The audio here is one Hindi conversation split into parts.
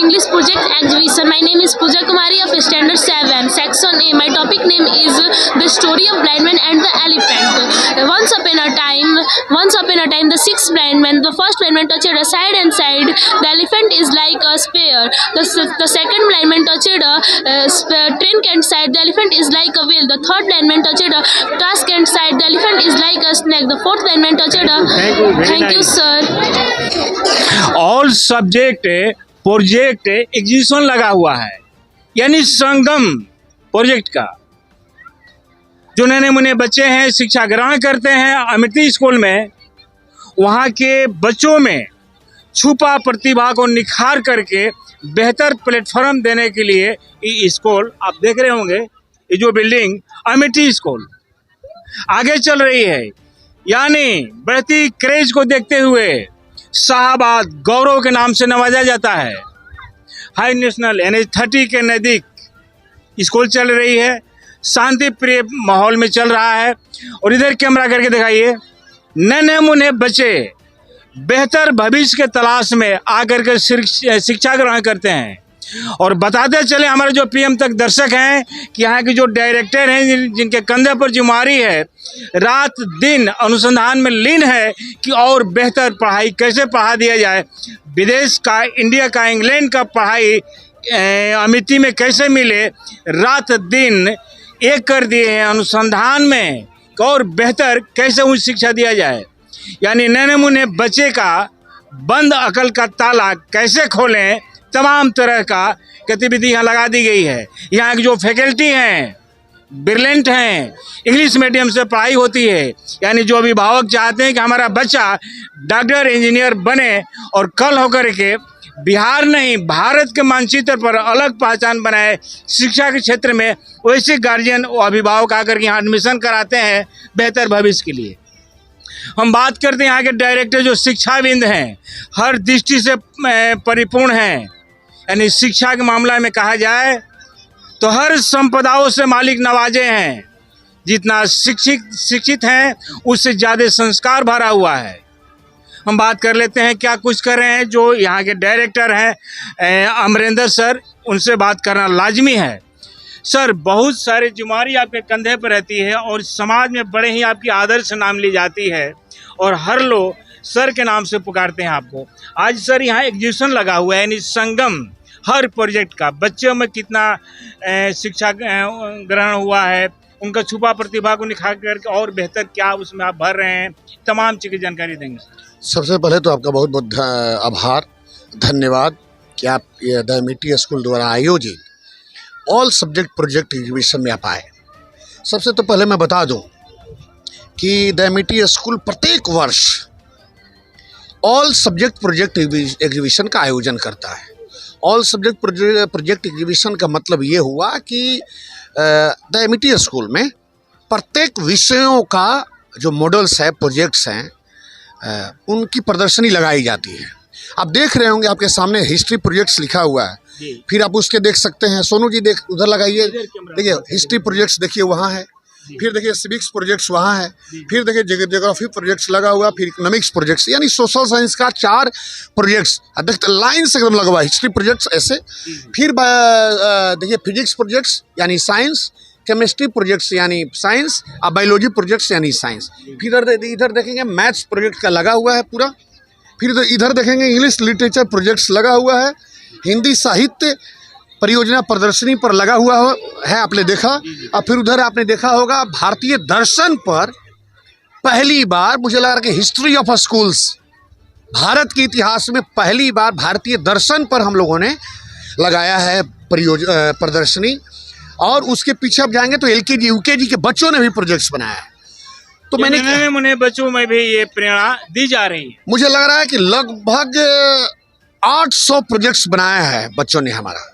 English project exhibition. My name is Pooja Kumari of Standard 7, Section A. My topic name is The Story of Blind Man and the Elephant. Once upon a time, the six blind men. The first blind man touched a side and side. The elephant is like a spear. The second blind man touched a trunk and side. The elephant is like a whale. The third blind man touched a tusk and side. The elephant is like a snake. The fourth blind man touched a. Thank you, sir. All subject project exhibition लगा हुआ है, यानी संगम प्रोजेक्ट का। जो नन्हे मुन्ने बच्चे हैं शिक्षा ग्रहण करते हैं अमिटी स्कूल में, वहाँ के बच्चों में छुपा प्रतिभा को निखार करके बेहतर प्लेटफॉर्म देने के लिए ये स्कूल आप देख रहे होंगे, ये जो बिल्डिंग अमिटी स्कूल आगे चल रही है। यानी बढ़ती क्रेज को देखते हुए शाहबाद गौरव के नाम से नवाजा जाता है। हाई नेशनल NH-30 के नज़दीक स्कूल चल रही है, शांति प्रिय माहौल में चल रहा है। और इधर कैमरा करके दिखाइए, नन्हे मुन्ने बच्चे बेहतर भविष्य के तलाश में आकर के शिक्षा ग्रहण करते हैं। और बताते चले हमारे जो PM तक दर्शक हैं कि यहाँ के जो डायरेक्टर हैं जिनके कंधे पर जिम्मेदारी है, रात दिन अनुसंधान में लीन है कि और बेहतर पढ़ाई कैसे पढ़ा दिया जाए, विदेश का, इंडिया का, इंग्लैंड का पढ़ाई अमिटी में कैसे मिले, रात दिन एक कर दिए हैं अनुसंधान में और बेहतर कैसे उच्च शिक्षा दिया जाए। यानी नन्हे मुन्ने बच्चे का बंद अकल का ताला कैसे खोलें, तमाम तरह का गतिविधि यहाँ लगा दी गई है। यहाँ की जो फैकल्टी हैं ब्रिलियंट हैं, इंग्लिश मीडियम से पढ़ाई होती है। यानी जो अभिभावक चाहते हैं कि हमारा बच्चा डॉक्टर इंजीनियर बने और कल होकर के बिहार नहीं भारत के मानचित्र पर अलग पहचान बनाए शिक्षा के क्षेत्र में, वैसे गार्जियन और अभिभावक आकर के यहाँ एडमिशन कराते हैं बेहतर भविष्य के लिए। हम बात करते हैं यहाँ के डायरेक्टर जो शिक्षाविद हैं, हर दृष्टि से परिपूर्ण हैं। यानी शिक्षा के मामला में कहा जाए तो हर संपदाओं से मालिक नवाजे हैं। जितना शिक्षित हैं उससे ज़्यादा संस्कार भरा हुआ है। हम बात कर लेते हैं क्या कुछ कर रहे हैं जो यहाँ के डायरेक्टर हैं अमरेंद्र सर, उनसे बात करना लाजमी है। सर, बहुत सारी जिम्मेदारी आपके कंधे पर रहती है और समाज में बड़े ही आपकी आदर्श नाम ली जाती है और हर लोग सर के नाम से पुकारते हैं आपको। आज सर यहाँ एग्जीबिशन लगा हुआ है, यानी संगम हर प्रोजेक्ट का, बच्चों में कितना शिक्षा ग्रहण हुआ है, उनका छुपा प्रतिभा को निखार करके और बेहतर क्या उसमें आप भर रहे हैं, तमाम चीज़ें जानकारी देंगे। सबसे पहले तो आपका बहुत बहुत आभार, धन्यवाद कि आप ये द अमिटी स्कूल द्वारा आयोजित ऑल सब्जेक्ट प्रोजेक्ट एग्जीबिशन में आप आए। सबसे तो पहले मैं बता दूं कि द अमिटी स्कूल प्रत्येक वर्ष ऑल सब्जेक्ट प्रोजेक्ट एग्जीबिशन का आयोजन करता है। ऑल सब्जेक्ट प्रोजेक्ट एग्जीबिशन का मतलब ये हुआ कि द अमिटी स्कूल में प्रत्येक विषयों का जो मॉडल्स है, प्रोजेक्ट्स हैं, उनकी प्रदर्शनी लगाई जाती है। आप देख रहे होंगे आपके सामने हिस्ट्री प्रोजेक्ट्स लिखा हुआ है, फिर आप उसके देख सकते हैं। सोनू जी देख उधर लगाइए, देखिए हिस्ट्री प्रोजेक्ट्स देखिए वहाँ है, फिर देखिए सिविक्स प्रोजेक्ट्स वहाँ है, फिर देखिए ज्योग्राफी प्रोजेक्ट्स लगा हुआ, फिर इकोनॉमिक्स प्रोजेक्ट्स, यानी सोशल साइंस का 4 प्रोजेक्ट्स देखते लाइन से एकदम लगा हुआ है। हिस्ट्री प्रोजेक्ट्स ऐसे, फिर देखिए फिजिक्स प्रोजेक्ट्स यानी साइंस, केमिस्ट्री प्रोजेक्ट्स यानी साइंस, और बायोलॉजी प्रोजेक्ट्स यानी साइंस। फिर इधर देखेंगे मैथ्स प्रोजेक्ट का लगा हुआ है पूरा, फिर इधर देखेंगे इंग्लिश लिटरेचर प्रोजेक्ट्स लगा हुआ है, हिंदी साहित्य परियोजना प्रदर्शनी पर लगा हुआ है, आपने देखा। और फिर उधर आपने देखा होगा भारतीय दर्शन पर पहली बार, मुझे लग रहा है कि हिस्ट्री ऑफ स्कूल्स, भारत के इतिहास में पहली बार भारतीय दर्शन पर हम लोगों ने लगाया है प्रदर्शनी। और उसके पीछे आप जाएंगे तो LKG UKG के बच्चों ने भी प्रोजेक्ट्स बनाया है। तो मैंने उन्हें बच्चों में भी ये प्रेरणा दी जा रही है। मुझे लग रहा है कि लगभग 800 प्रोजेक्ट्स बनाया है बच्चों ने हमारा।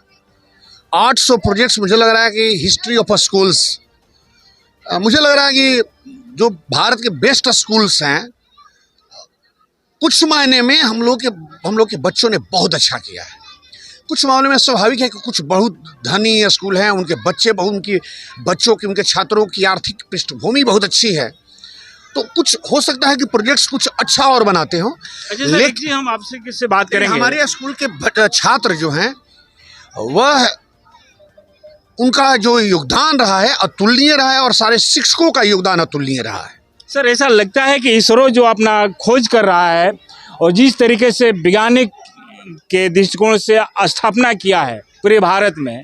800 प्रोजेक्ट्स, मुझे लग रहा है कि हिस्ट्री ऑफ स्कूल्स, मुझे लग रहा है कि जो भारत के बेस्ट स्कूल्स हैं, कुछ मायने में हम लोग के बच्चों ने बहुत अच्छा किया है। कुछ मामले में स्वाभाविक है कि कुछ बहुत धनी स्कूल हैं, उनके बच्चे बहुत, उनके छात्रों की आर्थिक पृष्ठभूमि बहुत अच्छी है। तो कुछ हो सकता है कि प्रोजेक्ट्स कुछ अच्छा और बनाते हो। अच्छा सर, एक चीज़ हम आपसे किससे बात करेंगे, हमारे स्कूल के छात्र जो हैं वह उनका जो योगदान रहा है अतुलनीय रहा है और सारे शिक्षकों का योगदान अतुलनीय रहा है। सर ऐसा लगता है कि इसरो जो अपना खोज कर रहा है और जिस तरीके से वैज्ञानिक के दृष्टिकोण से स्थापना किया है पूरे भारत में,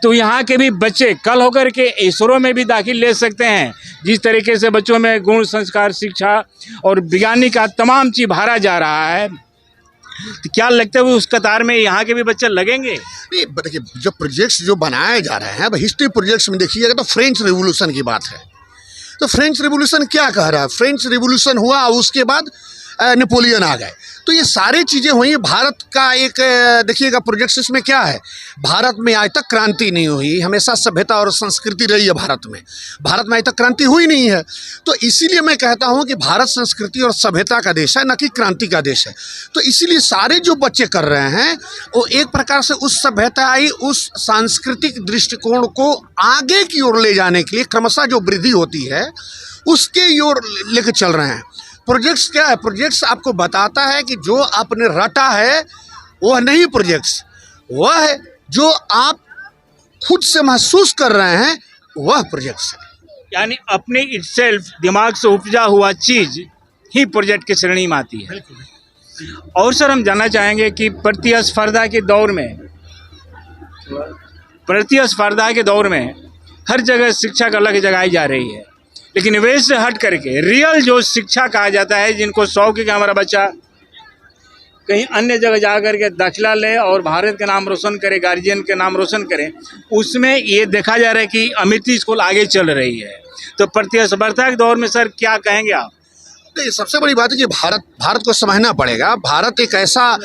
तो यहाँ के भी बच्चे कल होकर के इसरो में भी दाखिल ले सकते हैं। जिस तरीके से बच्चों में गुण, संस्कार, शिक्षा और वैज्ञानिक का तमाम चीज़ भरा जा रहा है, तो क्या लगता है उस कतार में यहाँ के भी बच्चे लगेंगे? नहीं, देखिए जो प्रोजेक्ट्स जो बनाए जा रहे हैं, अब हिस्ट्री प्रोजेक्ट्स में देखिएगा तो फ्रेंच रिवोल्यूशन की बात है। तो फ्रेंच रिवोल्यूशन क्या कह रहा है? फ्रेंच रिवोल्यूशन हुआ, उसके बाद नेपोलियन आ गए, तो ये सारी चीज़ें हुई। भारत का एक देखिएगा प्रोजेक्ट्स इसमें क्या है, भारत में आज तक क्रांति नहीं हुई, हमेशा सभ्यता और संस्कृति रही है भारत में आज तक क्रांति हुई नहीं है। तो इसीलिए मैं कहता हूँ कि भारत संस्कृति और सभ्यता का देश है, न कि क्रांति का देश है। तो इसीलिए सारे जो बच्चे कर रहे हैं वो एक प्रकार से उस सभ्यताई, उस सांस्कृतिक दृष्टिकोण को आगे की ओर ले जाने के लिए क्रमशः जो वृद्धि होती है उसके ओर लेकर चल रहे हैं। प्रोजेक्ट्स क्या है? प्रोजेक्ट्स आपको बताता है कि जो आपने रटा है वह नहीं, प्रोजेक्ट्स वह है जो आप खुद से महसूस कर रहे हैं, वह प्रोजेक्ट्स है। यानी अपने इटसेल्फ दिमाग से उपजा हुआ चीज़ ही प्रोजेक्ट की श्रेणी में आती है। और सर हम जानना चाहेंगे कि प्रतिस्पर्धा के दौर में हर जगह शिक्षा का लक्ष्य जगाई जा रही है, लेकिन वे से हट करके रियल जो शिक्षा कहा जाता है, जिनको शौक है कि हमारा बच्चा कहीं अन्य जगह जा कर के दाखिला ले और भारत के नाम रोशन करे, गार्जियन के नाम रोशन करे, उसमें ये देखा जा रहा है कि अमिटी स्कूल आगे चल रही है। तो प्रतिस्पर्धा के दौर में सर क्या कहेंगे आप? नहीं, सबसे बड़ी बात है कि भारत को समझना पड़ेगा। भारत एक ऐसा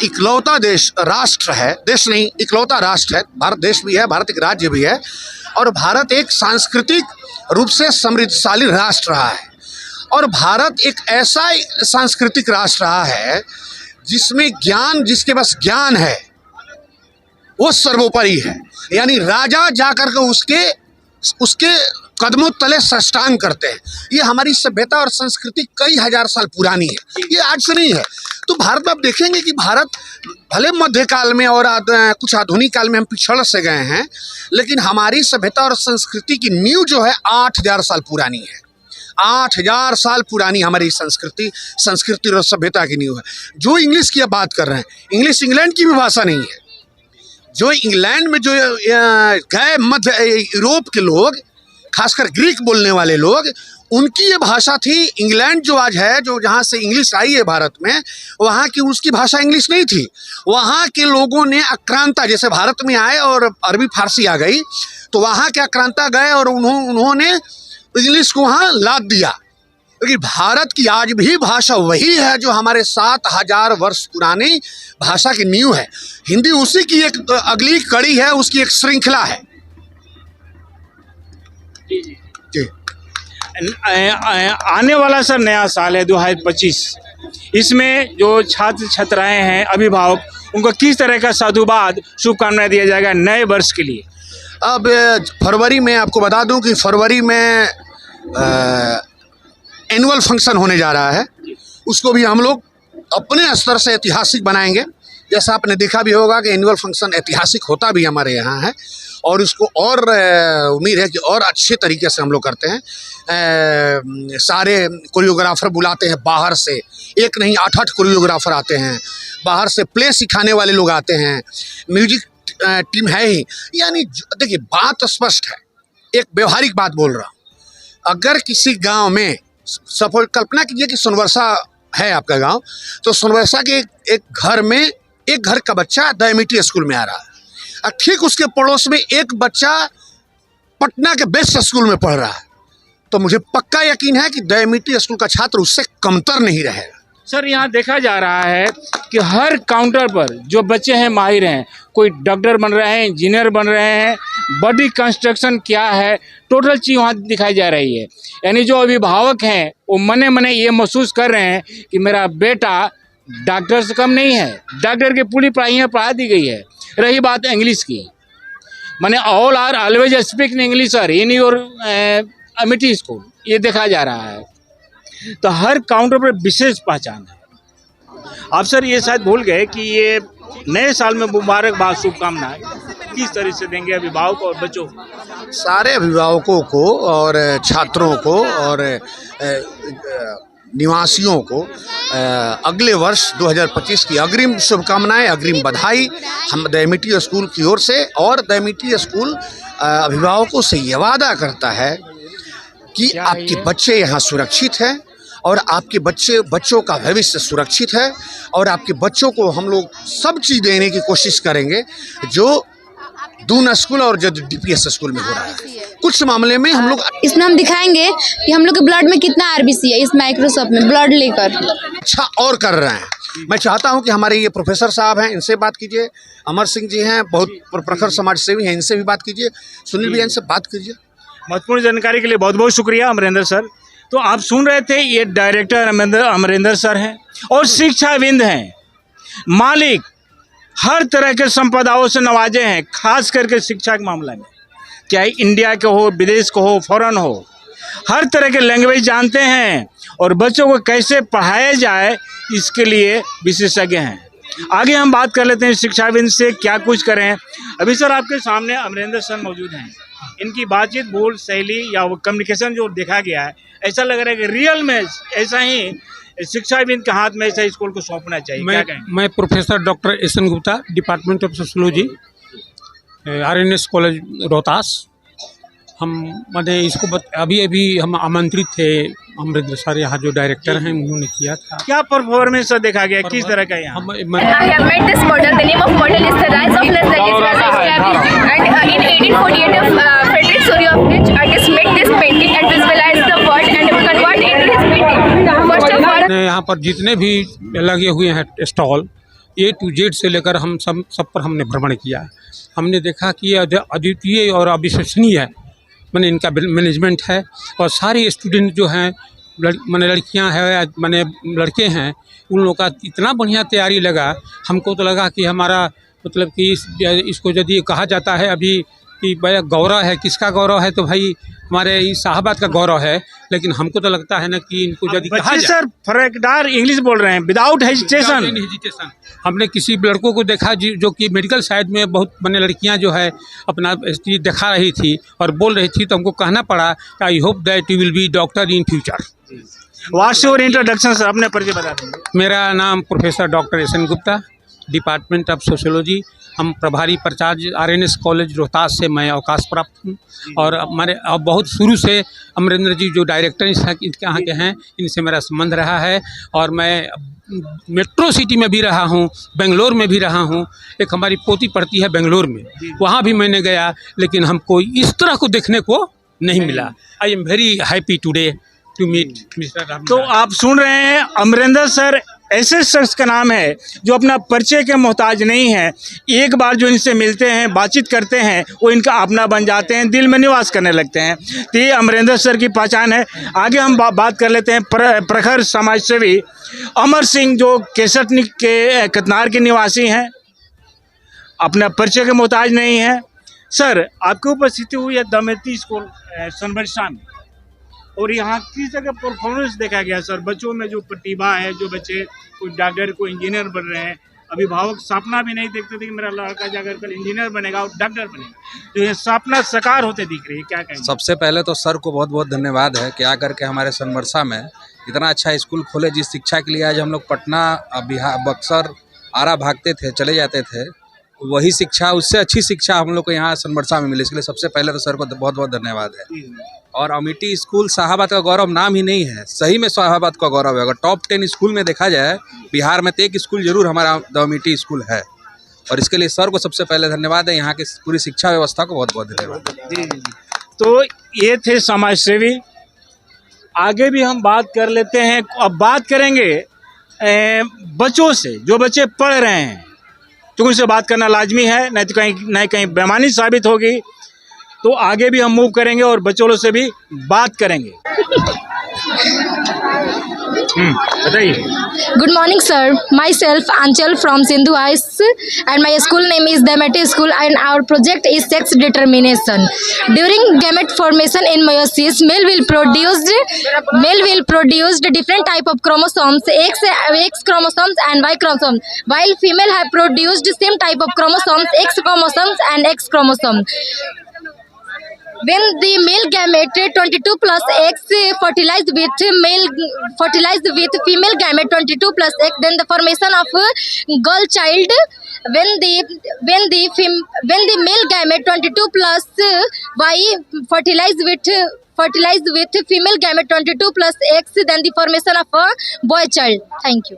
इकलौता राष्ट्र है, देश नहीं, इकलौता राष्ट्र है। भारत देश भी है, भारत एक राज्य भी है, और भारत एक सांस्कृतिक रूप से समृद्धशाली राष्ट्र रहा है। और भारत एक ऐसा सांस्कृतिक राष्ट्र रहा है जिसमें ज्ञान, जिसके पास ज्ञान है वो सर्वोपरि है। यानी राजा जाकर के उसके कदमों तले साष्टांग करते हैं। ये हमारी सभ्यता और संस्कृति कई हजार साल पुरानी है, ये आज से नहीं है। तो भारत में आप देखेंगे कि भारत भले मध्यकाल में और कुछ आधुनिक काल में हम पिछड़ से गए हैं, लेकिन हमारी सभ्यता और संस्कृति की नींव जो है 8000 साल पुरानी है। 8000 साल पुरानी हमारी संस्कृति और सभ्यता की नींव है। जो इंग्लिश की आप बात कर रहे हैं, इंग्लिश इंग्लैंड की भी भाषा नहीं है। जो इंग्लैंड में जो गए मध्य यूरोप के लोग, खासकर ग्रीक बोलने वाले लोग, उनकी ये भाषा थी। इंग्लैंड जो आज है, जो जहाँ से इंग्लिश आई है भारत में, वहाँ की उसकी भाषा इंग्लिश नहीं थी। वहाँ के लोगों ने आक्रांता, जैसे भारत में आए और अरबी फारसी आ गई, तो वहाँ के आक्रांता गए और उन्होंने इंग्लिश को वहाँ लाद दिया। क्योंकि भारत की आज भी भाषा वही है जो हमारे 7000 वर्ष पुरानी भाषा की नींव है। हिंदी उसी की एक अगली कड़ी है, उसकी एक श्रृंखला है। जी। आने वाला सर नया साल है 2025, इसमें जो छात्र छात्राएं हैं, अभिभावक, उनको किस तरह का साधुवाद, शुभकामनाएं दिया जाएगा नए वर्ष के लिए? अब फरवरी में आपको बता दूं कि फरवरी में एनुअल फंक्शन होने जा रहा है। उसको भी हम लोग अपने स्तर से ऐतिहासिक बनाएंगे। जैसा आपने देखा भी होगा कि एनुअल फंक्शन ऐतिहासिक होता भी हमारे यहाँ है, और उसको और उम्मीद है कि और अच्छे तरीके से हम लोग करते हैं। सारे कोरियोग्राफर बुलाते हैं बाहर से, एक नहीं 8 कोरियोग्राफर आते हैं बाहर से, प्ले सिखाने वाले लोग आते हैं, म्यूजिक टीम है ही। यानी देखिए बात स्पष्ट है, एक व्यवहारिक बात बोल रहा हूँ। अगर किसी गांव में सपोज कल्पना कीजिए कि सोनवर्षा है आपका गांव, तो सोनवर्षा के एक घर में एक घर का बच्चा दैमिटी स्कूल में आ रहा है, और ठीक उसके पड़ोस में एक बच्चा पटना के बेस्ट स्कूल में पढ़ रहा है, तो मुझे पक्का यकीन है कि दैमिटी स्कूल का छात्र उससे कमतर नहीं रहेगा। सर यहाँ देखा जा रहा है कि हर काउंटर पर जो बच्चे हैं माहिर हैं, कोई डॉक्टर बन रहे हैं, इंजीनियर बन रहे हैं, बॉडी कंस्ट्रक्शन क्या है, टोटल चीज़ वहाँ दिखाई जा रही है। यानी जो अभिभावक हैं वो मने मने ये महसूस कर रहे हैं कि मेरा बेटा डॉक्टर से कम नहीं है, डॉक्टर की पूरी पढ़ाई पढ़ा दी गई है। रही बात इंग्लिश की, माने all are always speak in English sir in your Amity school, ये देखा जा रहा है। तो हर काउंटर पर विशेष पहचान है। आप सर ये शायद भूल गए कि ये नए साल में मुबारकबाद शुभकामनाएं किस तरह से देंगे अभिभावक और बच्चों को? सारे अभिभावकों को और छात्रों को और निवासियों को अगले वर्ष 2025 की अग्रिम शुभकामनाएं, अग्रिम बधाई हम दैमिटी स्कूल की ओर से। और दैमिटी स्कूल अभिभावकों से ये वादा करता है कि आपके बच्चे यहाँ सुरक्षित हैं और आपके बच्चों का भविष्य सुरक्षित है और आपके बच्चों को हम लोग सब चीज़ देने की कोशिश करेंगे जो दून स्कूल और जो DPS स्कूल में हो रहा है। कुछ मामले में हम लोग इसमें हम दिखाएंगे कि हम लोग के ब्लड में कितना RBC है। इस माइक्रोसॉफ्ट में ब्लड लेकर अच्छा और कर रहे हैं। मैं चाहता हूं कि हमारे ये प्रोफेसर साहब हैं, इनसे बात कीजिए। अमर सिंह जी हैं, बहुत प्रखर समाज सेवी हैं, इनसे भी बात कीजिए। सुनील भैया, इनसे बात कीजिए। महत्वपूर्ण जानकारी के लिए बहुत बहुत शुक्रिया अमरेंद्र सर। तो आप सुन रहे थे, ये डायरेक्टर अमरेंद्र सर हैं और शिक्षाविद हैं, मालिक हर तरह के संपदाओं से नवाजे हैं, खास करके शिक्षा के मामले में, चाहे इंडिया के हो, विदेश को हो, फॉरेन हो, हर तरह के लैंग्वेज जानते हैं और बच्चों को कैसे पढ़ाया जाए इसके लिए विशेषज्ञ हैं। आगे हम बात कर लेते हैं शिक्षाविद से, क्या कुछ करें। अभी सर आपके सामने अमरेंद्र सर मौजूद हैं। इनकी बातचीत, बोल शैली या वो कम्युनिकेशन जो देखा गया है, ऐसा लग रहा है कि रियल में ऐसा ही शिक्षाविद के हाथ में ऐसा स्कूल को सौंपना चाहिए। क्या कहेंगे? मैं professor doctor SN. Gupta, department of sociology, RNS college Rohtas. हम मैंने इसको अभी हम आमंत्रित थे, अमरेंद्र सर यहाँ जो डायरेक्टर हैं उन्होंने किया था। क्या परफॉर्मेंस देखा गया, किस तरह का यहाँ? I have met this model. The name of model is the rise of Leslie was established, and in 1848, Frederick Soryovich artist made this painting and visualized the word and convert it into his painting. First of all, यहाँ पर जितने भी लगे हुए हैं स्टॉल A to Z से लेकर हम सब पर हमने भ्रमण किया। हमने देखा कि ये अद्वितीय और अविश्वसनीय है, मैंने इनका मैनेजमेंट है। और सारे स्टूडेंट जो हैं, मैंने लड़कियां हैं, मैंने लड़के हैं, उन लोगों का इतना बढ़िया तैयारी लगा। हमको तो लगा कि हमारा मतलब कि इसको यदि कहा जाता है अभी कि भाई गौरव है, किसका गौरव है, तो भाई हमारे इस साहबाद का गौरव है। लेकिन हमको तो लगता है ना कि इनको यदि कहा जाए, सर फरकदार इंग्लिश बोल रहे हैं, विदाउट हेजिटेशन। हमने किसी लड़कों को देखा जो कि मेडिकल साइड में बहुत मैंने लड़कियां जो है अपना दिखा रही थी और बोल रही थी, तो हमको कहना पड़ा कि I hope that you will be doctor in future. What's your introduction sir, अपने परिचय बता देंगे। मेरा नाम professor doctor SN. Gupta, department of sociology. हम प्रभारी प्राचार्य RNS कॉलेज रोहतास से मैं अवकाश प्राप्त हूँ। और हमारे अब बहुत शुरू से अमरेंद्र जी जो डायरेक्टर यहाँ के हैं, इनसे मेरा संबंध रहा है। और मैं मेट्रो सिटी में भी रहा हूँ, बेंगलोर में भी रहा हूँ। एक हमारी पोती पढ़ती है बेंगलोर में, वहाँ भी मैंने गया, लेकिन हमको इस तरह को देखने को नहीं मिला। I am very happy today to meet mister Ram. तो आप सुन रहे हैं, अमरेंद्र सर ऐसे शख्स का नाम है जो अपना परिचय के मोहताज नहीं है। एक बार जो इनसे मिलते हैं, बातचीत करते हैं, वो इनका अपना बन जाते हैं, दिल में निवास करने लगते हैं। तो ये अमरेंद्र सर की पहचान है। आगे हम बात कर लेते हैं प्रखर समाज सेवी अमर सिंह, जो केसटनी के कतनार के निवासी हैं, अपना परिचय के मोहताज नहीं है। सर, आपकी उपस्थिति हुई है दैमिटी स्कूल सोनबरसा में, और यहाँ किस जगह परफॉर्मेंस देखा गया सर? बच्चों में जो प्रतिभा है, जो बच्चे कोई डॉक्टर, कोई इंजीनियर बन रहे हैं। अभिभावक सपना भी नहीं देखते थे कि मेरा लड़का जाकर कल इंजीनियर बनेगा और डॉक्टर बनेगा, तो ये सपना साकार होते दिख रही है। क्या कहेंगे? सबसे पहले तो सर को बहुत बहुत धन्यवाद है कि आकर के हमारे सोनबरसा में इतना अच्छा स्कूल खोले, जिस शिक्षा के लिए आज हम लोग पटना, बिहार, बक्सर, आरा भागते थे, चले जाते थे, वही शिक्षा, उससे अच्छी शिक्षा हम लोग को यहाँ सोनबरसा में मिली। इसके लिए सबसे पहले तो सर को बहुत बहुत धन्यवाद है। और अमेठी स्कूल शाहाबाद का गौरव नाम ही नहीं है, सही में शाहाबाद का गौरव है। अगर टॉप 10 स्कूल में देखा जाए बिहार में, तो एक स्कूल जरूर हमारा अमेठी स्कूल है। और इसके लिए सर को सबसे पहले धन्यवाद है, यहाँ की पूरी शिक्षा व्यवस्था को बहुत बहुत धन्यवाद। जी। तो ये थे समाज सेवी। आगे भी हम बात कर लेते हैं। अब बात करेंगे बच्चों से, जो बच्चे पढ़ रहे हैं, तो उनसे बात करना लाजमी है, नहीं तो कहीं बेईमानी साबित होगी। तो आगे भी हम मूव करेंगे और बच्चों से भी बात करेंगे। बताइए। Good morning, sir. Myself Anchal from Sindhu Heights, and my school name is Demeti School, and our project is sex determination. During gamete formation in meiosis, male will produce different type of chromosomes, X chromosomes and Y chromosomes, while female have produced same type of chromosomes, X chromosomes and X chromosome. When the male gamete 22 plus X fertilized with female gamete 22 plus X, then the formation of girl child. When the male gamete 22 plus Y fertilized with female gamete 22 plus X, then the formation of a boy child. Thank you.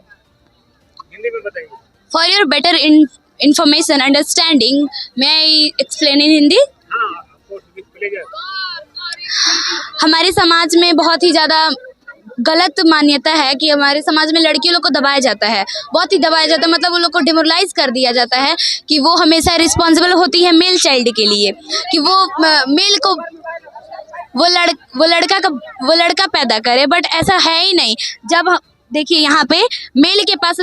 Hindi में बताइए। For your better information understanding, may I explain in Hindi? हाँ, of course, with pleasure। हमारे समाज में बहुत ही ज़्यादा गलत मान्यता है कि हमारे समाज में लड़कियों लोग को दबाया जाता है, बहुत ही दबाया जाता है, मतलब उन लोग को डिमोरलाइज कर दिया जाता है कि वो हमेशा रिस्पॉन्सिबल होती है मेल चाइल्ड के लिए, कि वो मेल को वो लड़का पैदा करे, बट ऐसा है ही नहीं। जब देखिए यहाँ पे मेल के पास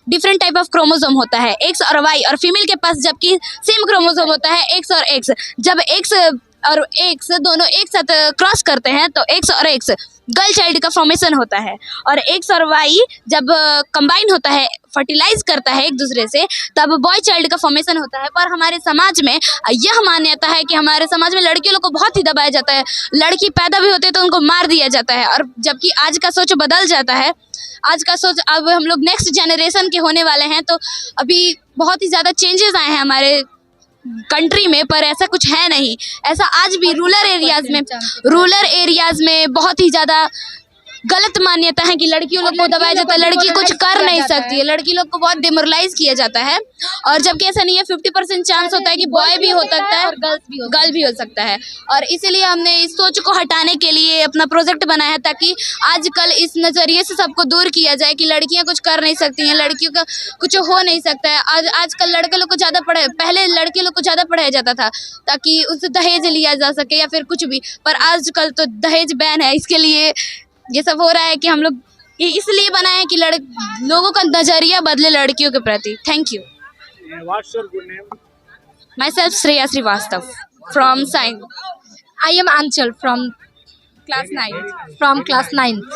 डिफरेंट टाइप ऑफ क्रोमोसोम होता है, एक्स और वाई, और फीमेल के पास जबकि सेम क्रोमोसोम होता है, एक्स और एक्स। जब एक्स और एक्स दोनों एक साथ क्रॉस करते हैं तो एक्स और एक्स गर्ल चाइल्ड का फॉर्मेशन होता है, और एक्स और वाई जब कंबाइन होता है, फर्टिलाइज करता है एक दूसरे से, तब बॉय चाइल्ड का फॉर्मेशन होता है। पर हमारे समाज में यह मान्यता है कि हमारे समाज में लड़कियों लोग को बहुत ही दबाया जाता है, लड़की पैदा भी होते तो उनको मार दिया जाता है। और जबकि आज का सोच बदल जाता है, आज का सोच, अब हम लोग नेक्स्ट जनरेशन के होने वाले हैं, तो अभी बहुत ही ज़्यादा चेंजेस आए हैं हमारे कंट्री में, पर ऐसा कुछ है नहीं। ऐसा आज भी रूरल एरियाज़ में बहुत ही ज़्यादा गलत मान्यता है कि लड़कियों लोग को दबाया जाता है, लड़की कुछ कर नहीं सकती है, लड़की लोग को बहुत डिमोरलाइज किया जाता है। और जबकि ऐसा नहीं है, 50% चांस होता है कि बॉय भी हो सकता है और गर्ल भी हो सकता है। और इसीलिए हमने इस सोच को हटाने के लिए अपना प्रोजेक्ट बनाया है, ताकि आजकल इस नज़रिए से सबको दूर किया जाए कि लड़कियां कुछ कर नहीं सकती हैं, लड़कियों का कुछ हो नहीं सकता है। आजकल लड़के लोग को ज़्यादा पहले लड़के लोग को ज़्यादा पढ़ाया जाता था ताकि उससे दहेज लिया जा सके या फिर कुछ भी, पर आजकल तो दहेज बैन है। इसके लिए ये सब हो रहा है कि हम लोग इसलिए बनाए हैं कि लोगों का नज़रिया बदले लड़कियों के प्रति। Thank you. What's your good name? Myself Shreya Srivastav from Science. I am Anchal from class 9th.